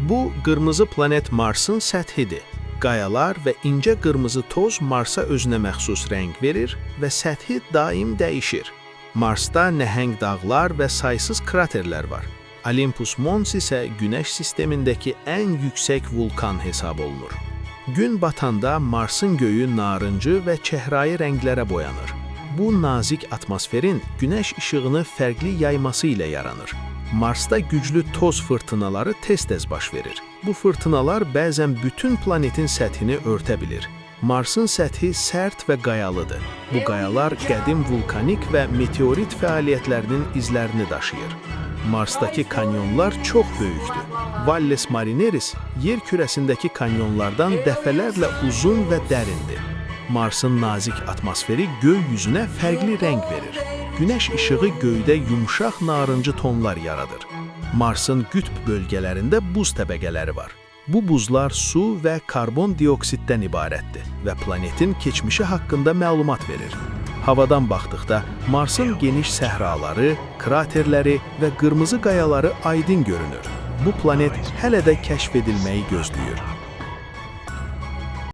Bu, qırmızı planet Marsın səthidir. Qayalar və incə qırmızı toz Marsa özünə məxsus rəng verir və səthi daim dəyişir. Marsda nəhəng dağlar və saysız kraterlər var. Olympus Mons isə Günəş sistemindəki ən yüksək vulkan hesab olunur. Gün batanda Marsın göyü narıncı və çəhrayı rənglərə boyanır. Bu, nazik atmosferin Günəş işığını fərqli yayması ilə yaranır. Marsda güclü toz fırtınaları tez-tez baş verir. Bu fırtınalar bəzən bütün planetin səthini örtə bilir. Marsın səthi sərt və qayalıdır. Bu qayalar qədim vulkanik və meteorit fəaliyyətlərinin izlərini daşıyır. Marsdakı kanyonlar çox böyükdür. Valles Marineris yer kürəsindəki kanyonlardan dəfələrlə uzun və dərindir. Marsın nazik atmosferi göy yüzünə fərqli rəng verir. Günəş işığı göydə yumşaq narıncı tonlar yaradır. Marsın qütb bölgələrində buz təbəqələri var. Bu buzlar su və karbon dioksitdən ibarətdir və planetin keçmişi haqqında məlumat verir. Havadan baxdıqda Marsın geniş səhraları, kraterləri və qırmızı qayaları aydın görünür. Bu planet hələ də kəşf edilməyi gözləyir.